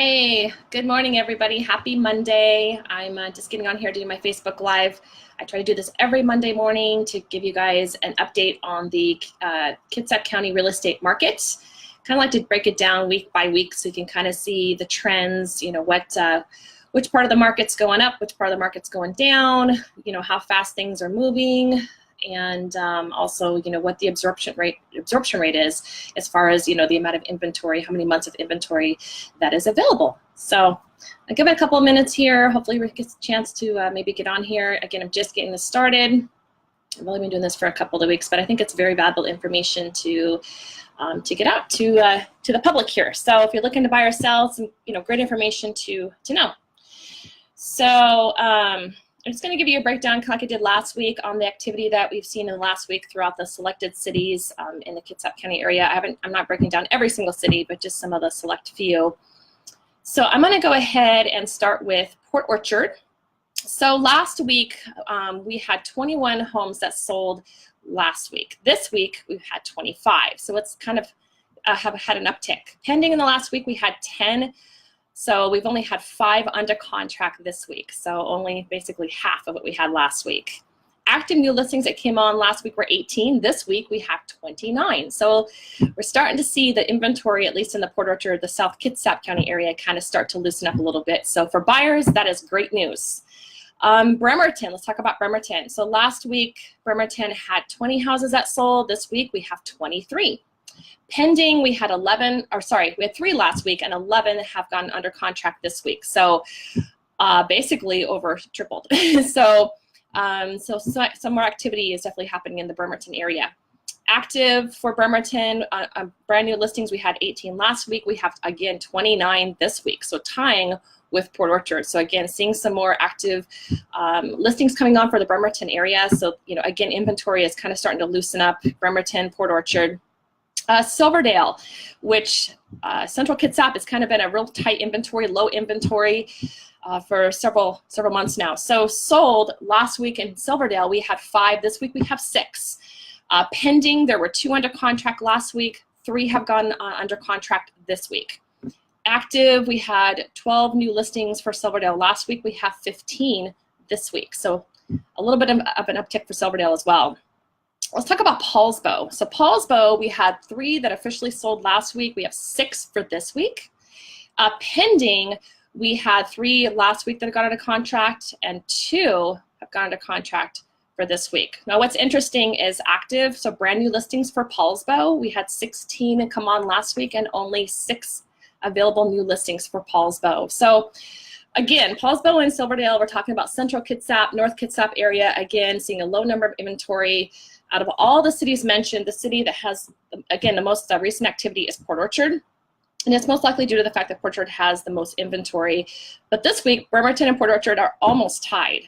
Hey, good morning, everybody. Happy Monday. I'm just getting on here to do my Facebook Live. I try to do this every Monday morning to give you guys an update on the Kitsap County real estate market. Kind of like to break it down week by week so you can kind of see the trends, which part of the market's going up, which part of the market's going down, how fast things are moving, and also, what the absorption rate is as far as, the amount of inventory, how many months of inventory that is available. So I'll give it a couple of minutes here. Hopefully Rick gets a chance to maybe get on here. Again, I'm just getting this started. I've only been doing this for a couple of weeks, but I think it's very valuable information to get out to the public here. So if you're looking to buy or sell, some great information to know. So I'm just going to give you a breakdown like I did last week on the activity that we've seen in the last week throughout the selected cities in the Kitsap County area. I'm not breaking down every single city, but just some of the select few. So I'm going to go ahead and start with Port Orchard. So last week we had 21 homes that sold last week. This week we've had 25. So it's kind of have had an uptick. Pending in the last week we had 10. So we've only had 5 under contract this week, so only basically half of what we had last week. Active new listings that came on last week were 18. This week we have 29. So we're starting to see the inventory, at least in the Port Orchard, the South Kitsap County area, kind of start to loosen up a little bit. So for buyers, that is great news. Bremerton, let's talk about Bremerton. So last week, Bremerton had 20 houses that sold. This week we have 23. Pending, we had 3 last week, and 11 have gone under contract this week. So basically over tripled. so some more activity is definitely happening in the Bremerton area. Active for Bremerton, brand new listings, we had 18 last week. We have, again, 29 this week. So tying with Port Orchard. So again, seeing some more active listings coming on for the Bremerton area. So, again, inventory is kind of starting to loosen up. Bremerton, Port Orchard. Silverdale, which Central Kitsap has kind of been a real tight inventory, low inventory for several months now. So sold last week in Silverdale, we had 5. This week we have 6. Pending, there were 2 under contract last week. 3 have gone under contract this week. Active, we had 12 new listings for Silverdale last week. We have 15 this week. So a little bit of an uptick for Silverdale as well. Let's talk about Poulsbo. So Poulsbo, we had 3 that officially sold last week. We have 6 for this week. Pending, we had 3 last week that got under contract, and 2 have gone under contract for this week. Now what's interesting is active, so brand new listings for Poulsbo. We had 16 come on last week and only 6 available new listings for Poulsbo. So again, Poulsbo and Silverdale, we're talking about Central Kitsap, North Kitsap area, again, seeing a low number of inventory. Out of all the cities mentioned, the city that has, again, the most recent activity is Port Orchard. And it's most likely due to the fact that Port Orchard has the most inventory. But this week, Bremerton and Port Orchard are almost tied.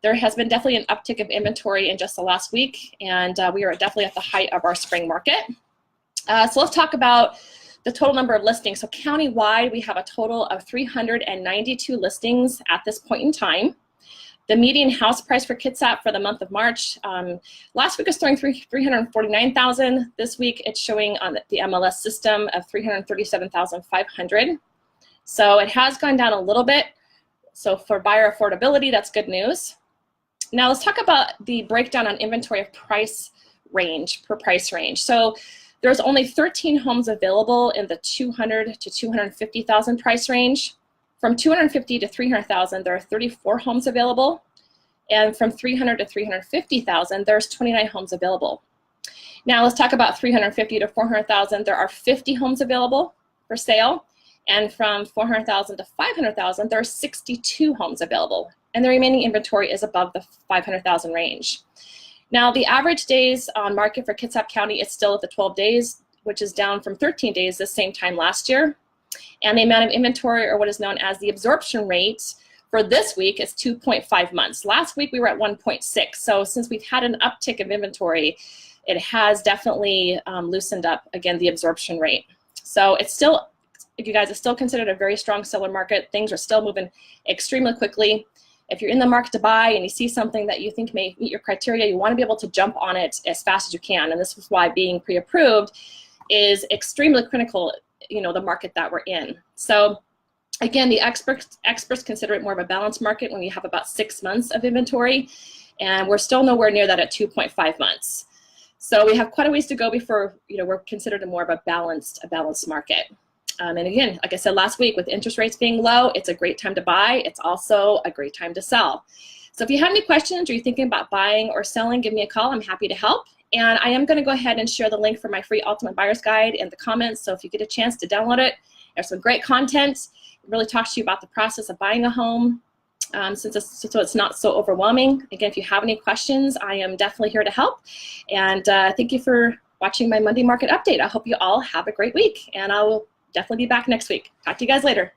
There has been definitely an uptick of inventory in just the last week, and we are definitely at the height of our spring market. So let's talk about the total number of listings. So countywide, we have a total of 392 listings at this point in time. The median house price for Kitsap for the month of March, last week was showing $349,000. This week it's showing on the MLS system of $337,500. So it has gone down a little bit. So for buyer affordability, that's good news. Now let's talk about the breakdown on inventory of price range, per price range. So there's only 13 homes available in the $200,000 to $250,000 price range. From $250,000 to $300,000, there are 34 homes available. And from $300,000 to $350,000, there's 29 homes available. Now let's talk about $350,000 to $400,000. There are 50 homes available for sale. And from $400,000 to $500,000, there are 62 homes available. And the remaining inventory is above the $500,000 range. Now the average days on market for Kitsap County is still at the 12 days, which is down from 13 days the same time last year. And the amount of inventory, or what is known as the absorption rate, for this week is 2.5 months. Last week we were at 1.6. So since we've had an uptick of inventory, it has definitely loosened up, again, the absorption rate. So it's still, you guys, it's still considered a very strong seller market. Things are still moving extremely quickly. If you're in the market to buy and you see something that you think may meet your criteria, you want to be able to jump on it as fast as you can. And this is why being pre-approved is extremely critical, the market that we're in. So Again, the experts consider it more of a balanced market when you have about 6 months of inventory, and we're still nowhere near that at 2.5 months. So we have quite a ways to go before we're considered more of a balanced market. And again, like I said last week, with interest rates being low, it's a great time to buy. It's also a great time to sell. So if you have any questions or you're thinking about buying or selling, give me a call. I'm happy to help. And I am going to go ahead and share the link for my free Ultimate Buyer's Guide in the comments. So if you get a chance to download it, there's some great content. It really talks to you about the process of buying a home, so it's not so overwhelming. Again, if you have any questions, I am definitely here to help. And thank you for watching my Monday market update. I hope you all have a great week, and I will definitely be back next week. Talk to you guys later.